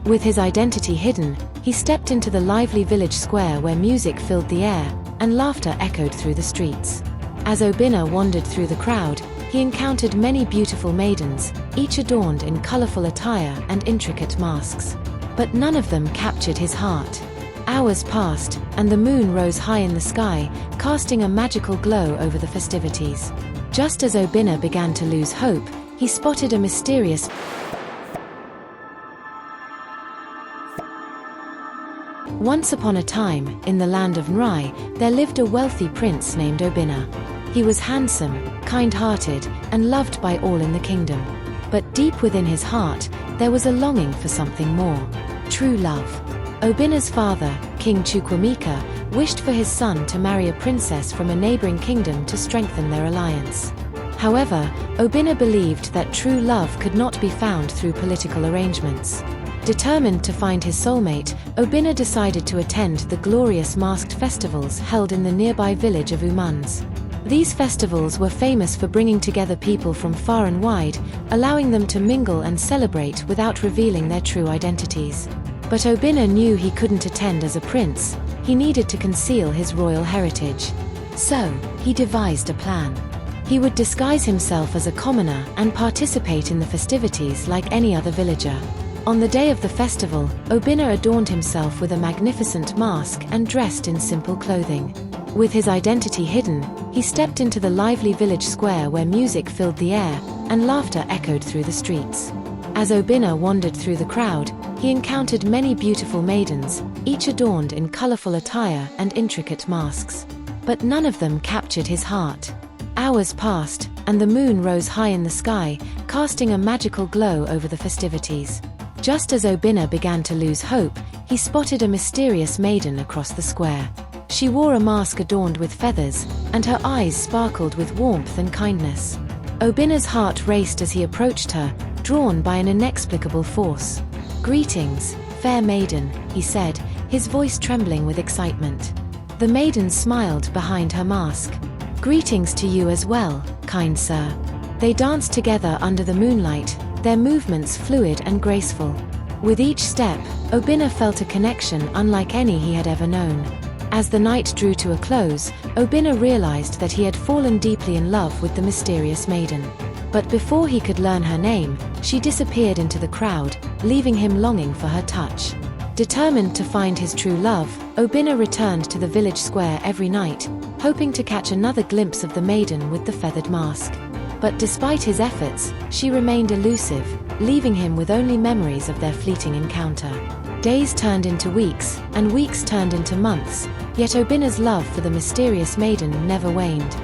With his identity hidden, he stepped into the lively village square where music filled the air, and laughter echoed through the streets. As Obinna wandered through the crowd, he encountered many beautiful maidens, each adorned in colorful attire and intricate masks. But none of them captured his heart. Hours passed, and the moon rose high in the sky, casting a magical glow over the festivities. Just as Obinna began to lose hope, he spotted a mysterious Once upon a time, in the land of Nrai, there lived a wealthy prince named Obinna. He was handsome, kind-hearted, and loved by all in the kingdom. But deep within his heart, there was a longing for something more: true love. Obinna's father, King Chukwuemeka, wished for his son to marry a princess from a neighboring kingdom to strengthen their alliance. However, Obinna believed that true love could not be found through political arrangements. Determined to find his soulmate, Obinna decided to attend the glorious masked festivals held in the nearby village of Umans. These festivals were famous for bringing together people from far and wide, allowing them to mingle and celebrate without revealing their true identities. But Obinna knew he couldn't attend as a prince. He needed to conceal his royal heritage. So, he devised a plan. He would disguise himself as a commoner and participate in the festivities like any other villager. On the day of the festival, Obinna adorned himself with a magnificent mask and dressed in simple clothing. With his identity hidden, he stepped into the lively village square where music filled the air, and laughter echoed through the streets. As Obinna wandered through the crowd, he encountered many beautiful maidens, each adorned in colorful attire and intricate masks. But none of them captured his heart. Hours passed, and the moon rose high in the sky, casting a magical glow over the festivities. Just as Obinna began to lose hope, he spotted a mysterious maiden across the square. She wore a mask adorned with feathers, and her eyes sparkled with warmth and kindness. Obinna's heart raced as he approached her, drawn by an inexplicable force. "Greetings, fair maiden," he said, his voice trembling with excitement. The maiden smiled behind her mask. "Greetings to you as well, kind sir." They danced together under the moonlight, their movements fluid and graceful. With each step, Obinna felt a connection unlike any he had ever known. As the night drew to a close, Obinna realized that he had fallen deeply in love with the mysterious maiden. But before he could learn her name, she disappeared into the crowd, leaving him longing for her touch. Determined to find his true love, Obinna returned to the village square every night, hoping to catch another glimpse of the maiden with the feathered mask. But despite his efforts, she remained elusive, leaving him with only memories of their fleeting encounter. Days turned into weeks, and weeks turned into months, yet Obinna's love for the mysterious maiden never waned.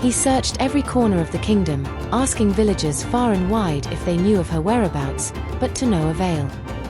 He searched every corner of the kingdom, asking villagers far and wide if they knew of her whereabouts, but to no avail.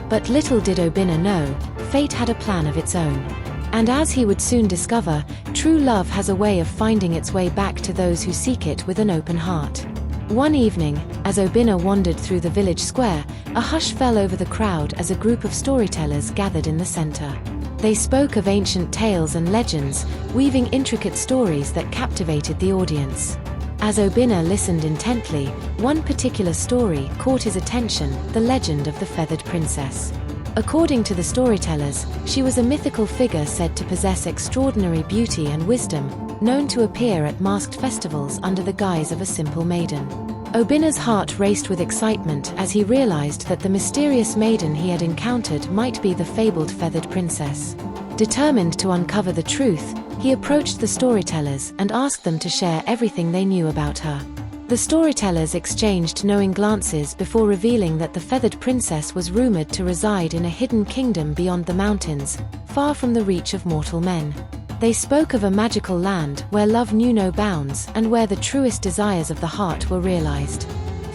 But little did Obinna know, fate had a plan of its own. And as he would soon discover, true love has a way of finding its way back to those who seek it with an open heart. One evening, as Obinna wandered through the village square, a hush fell over the crowd as a group of storytellers gathered in the center. They spoke of ancient tales and legends, weaving intricate stories that captivated the audience. As Obinna listened intently, one particular story caught his attention: the legend of the feathered princess. According to the storytellers, she was a mythical figure said to possess extraordinary beauty and wisdom, known to appear at masked festivals under the guise of a simple maiden. Obinna's heart raced with excitement as he realized that the mysterious maiden he had encountered might be the fabled feathered princess. Determined to uncover the truth, he approached the storytellers and asked them to share everything they knew about her. The storytellers exchanged knowing glances before revealing that the feathered princess was rumored to reside in a hidden kingdom beyond the mountains, far from the reach of mortal men. They spoke of a magical land where love knew no bounds and where the truest desires of the heart were realized.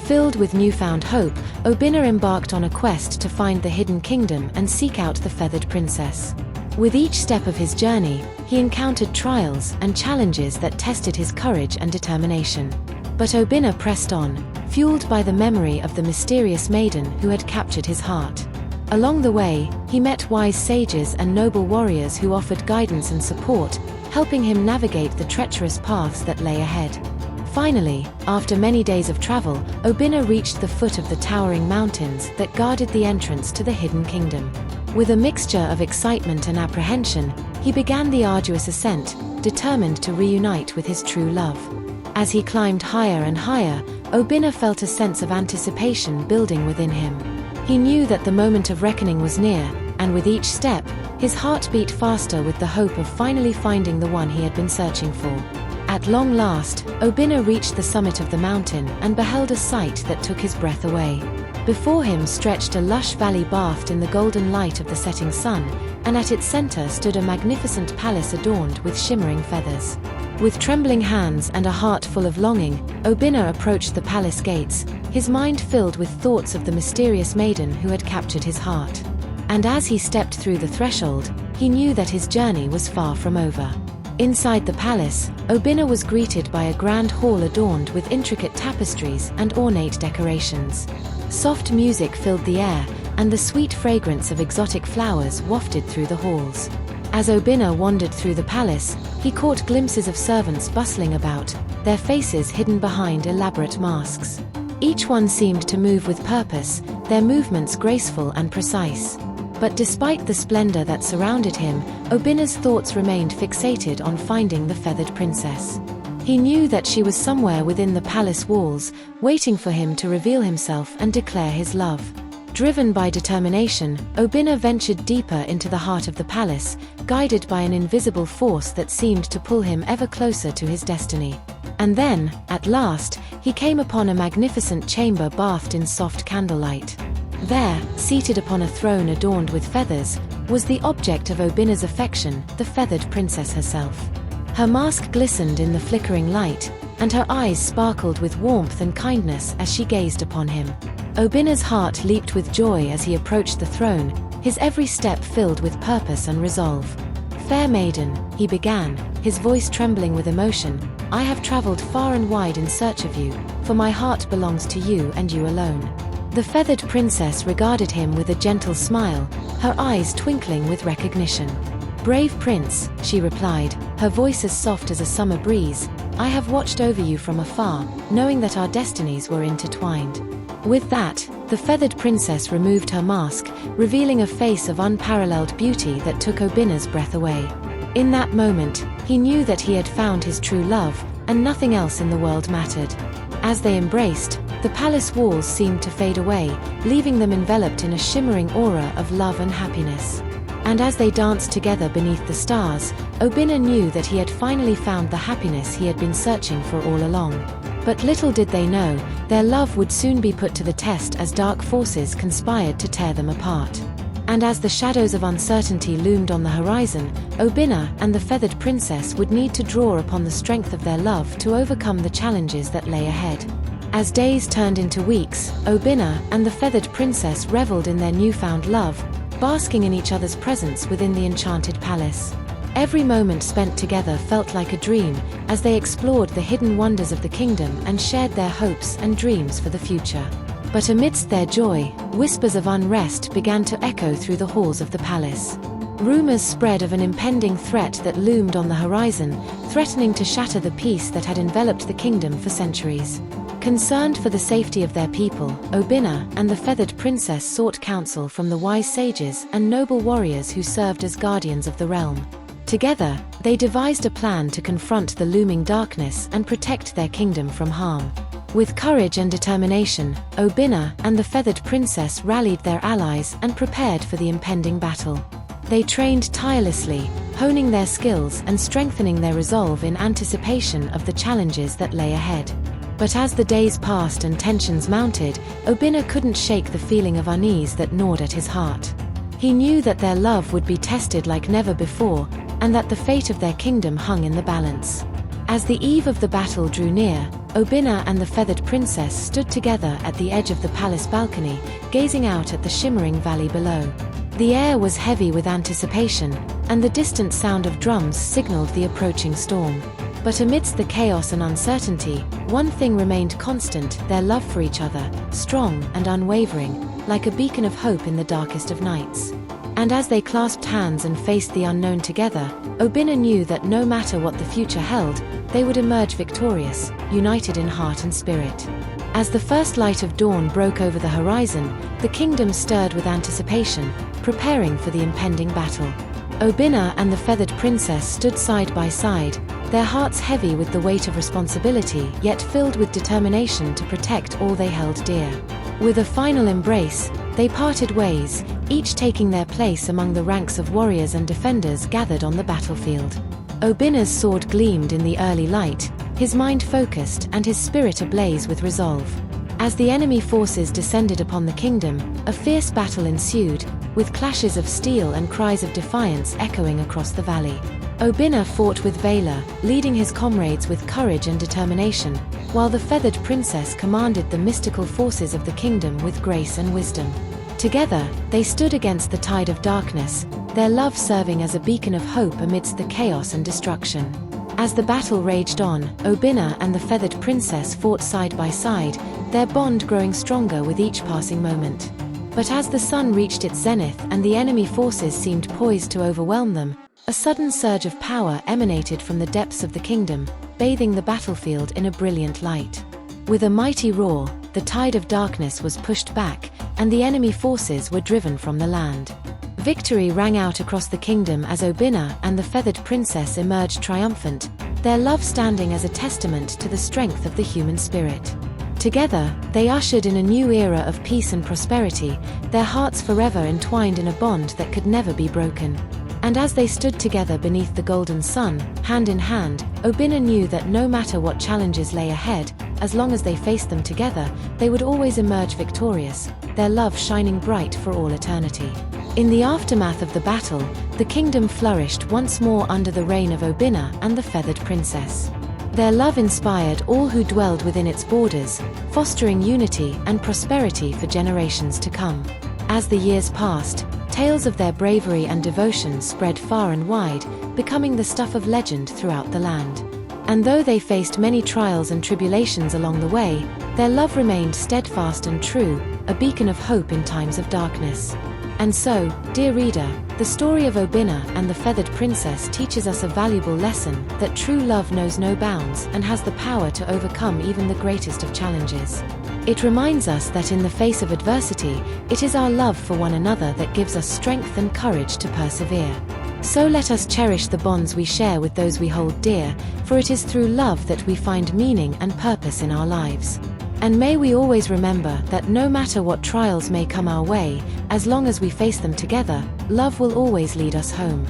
Filled with newfound hope, Obinna embarked on a quest to find the hidden kingdom and seek out the feathered princess. With each step of his journey, he encountered trials and challenges that tested his courage and determination. But Obinna pressed on, fueled by the memory of the mysterious maiden who had captured his heart. Along the way, he met wise sages and noble warriors who offered guidance and support, helping him navigate the treacherous paths that lay ahead. Finally, after many days of travel, Obinna reached the foot of the towering mountains that guarded the entrance to the hidden kingdom. With a mixture of excitement and apprehension, he began the arduous ascent, determined to reunite with his true love. As he climbed higher and higher, Obinna felt a sense of anticipation building within him. He knew that the moment of reckoning was near, and with each step, his heart beat faster with the hope of finally finding the one he had been searching for. At long last, Obinna reached the summit of the mountain and beheld a sight that took his breath away. Before him stretched a lush valley bathed in the golden light of the setting sun, and at its center stood a magnificent palace adorned with shimmering feathers. With trembling hands and a heart full of longing, Obinna approached the palace gates, his mind filled with thoughts of the mysterious maiden who had captured his heart. And as he stepped through the threshold, he knew that his journey was far from over. Inside the palace, Obinna was greeted by a grand hall adorned with intricate tapestries and ornate decorations. Soft music filled the air, and the sweet fragrance of exotic flowers wafted through the halls. As Obinna wandered through the palace, he caught glimpses of servants bustling about, their faces hidden behind elaborate masks. Each one seemed to move with purpose, their movements graceful and precise. But despite the splendor that surrounded him, Obinna's thoughts remained fixated on finding the feathered princess. He knew that she was somewhere within the palace walls, waiting for him to reveal himself and declare his love. Driven by determination, Obinna ventured deeper into the heart of the palace, guided by an invisible force that seemed to pull him ever closer to his destiny. And then, at last, he came upon a magnificent chamber bathed in soft candlelight. There, seated upon a throne adorned with feathers, was the object of Obinna's affection, the feathered princess herself. Her mask glistened in the flickering light, and her eyes sparkled with warmth and kindness as she gazed upon him. Obinna's heart leaped with joy as he approached the throne, his every step filled with purpose and resolve. "Fair maiden," he began, his voice trembling with emotion, "I have traveled far and wide in search of you, for my heart belongs to you and you alone." The feathered princess regarded him with a gentle smile, her eyes twinkling with recognition. "Brave prince," she replied, her voice as soft as a summer breeze, "I have watched over you from afar, knowing that our destinies were intertwined." With that, the feathered princess removed her mask, revealing a face of unparalleled beauty that took Obinna's breath away. In that moment, he knew that he had found his true love, and nothing else in the world mattered. As they embraced, the palace walls seemed to fade away, leaving them enveloped in a shimmering aura of love and happiness. And as they danced together beneath the stars, Obinna knew that he had finally found the happiness he had been searching for all along. But little did they know, their love would soon be put to the test as dark forces conspired to tear them apart. And as the shadows of uncertainty loomed on the horizon, Obinna and the feathered princess would need to draw upon the strength of their love to overcome the challenges that lay ahead. As days turned into weeks, Obinna and the feathered princess reveled in their newfound love, basking in each other's presence within the enchanted palace. Every moment spent together felt like a dream, as they explored the hidden wonders of the kingdom and shared their hopes and dreams for the future. But amidst their joy, whispers of unrest began to echo through the halls of the palace. Rumors spread of an impending threat that loomed on the horizon, threatening to shatter the peace that had enveloped the kingdom for centuries. Concerned for the safety of their people, Obinna and the feathered princess sought counsel from the wise sages and noble warriors who served as guardians of the realm. Together, they devised a plan to confront the looming darkness and protect their kingdom from harm. With courage and determination, Obinna and the feathered princess rallied their allies and prepared for the impending battle. They trained tirelessly, honing their skills and strengthening their resolve in anticipation of the challenges that lay ahead. But as the days passed and tensions mounted, Obinna couldn't shake the feeling of unease that gnawed at his heart. He knew that their love would be tested like never before, and that the fate of their kingdom hung in the balance. As the eve of the battle drew near, Obinna and the feathered princess stood together at the edge of the palace balcony, gazing out at the shimmering valley below. The air was heavy with anticipation, and the distant sound of drums signaled the approaching storm. But amidst the chaos and uncertainty, one thing remained constant: their love for each other, strong and unwavering, like a beacon of hope in the darkest of nights. And as they clasped hands and faced the unknown together, Obinna knew that no matter what the future held, they would emerge victorious, united in heart and spirit. As the first light of dawn broke over the horizon, the kingdom stirred with anticipation, preparing for the impending battle. Obinna and the feathered princess stood side by side, their hearts heavy with the weight of responsibility yet filled with determination to protect all they held dear. With a final embrace, they parted ways, each taking their place among the ranks of warriors and defenders gathered on the battlefield. Obinna's sword gleamed in the early light, his mind focused and his spirit ablaze with resolve. As the enemy forces descended upon the kingdom, a fierce battle ensued, with clashes of steel and cries of defiance echoing across the valley. Obinna fought with valor, leading his comrades with courage and determination, while the feathered princess commanded the mystical forces of the kingdom with grace and wisdom. Together, they stood against the tide of darkness, their love serving as a beacon of hope amidst the chaos and destruction. As the battle raged on, Obinna and the feathered princess fought side by side, their bond growing stronger with each passing moment. But as the sun reached its zenith and the enemy forces seemed poised to overwhelm them, a sudden surge of power emanated from the depths of the kingdom, bathing the battlefield in a brilliant light. With a mighty roar, the tide of darkness was pushed back, and the enemy forces were driven from the land. Victory rang out across the kingdom as Obinna and the feathered princess emerged triumphant, their love standing as a testament to the strength of the human spirit. Together, they ushered in a new era of peace and prosperity, their hearts forever entwined in a bond that could never be broken. And as they stood together beneath the golden sun, hand in hand, Obinna knew that no matter what challenges lay ahead, as long as they faced them together, they would always emerge victorious, their love shining bright for all eternity. In the aftermath of the battle, the kingdom flourished once more under the reign of Obinna and the feathered princess. Their love inspired all who dwelled within its borders, fostering unity and prosperity for generations to come. As the years passed, tales of their bravery and devotion spread far and wide, becoming the stuff of legend throughout the land. And though they faced many trials and tribulations along the way, their love remained steadfast and true, a beacon of hope in times of darkness. And so, dear reader, the story of Obinna and the feathered princess teaches us a valuable lesson, that true love knows no bounds and has the power to overcome even the greatest of challenges. It reminds us that in the face of adversity, it is our love for one another that gives us strength and courage to persevere. So let us cherish the bonds we share with those we hold dear, for it is through love that we find meaning and purpose in our lives. And may we always remember that no matter what trials may come our way, as long as we face them together, love will always lead us home.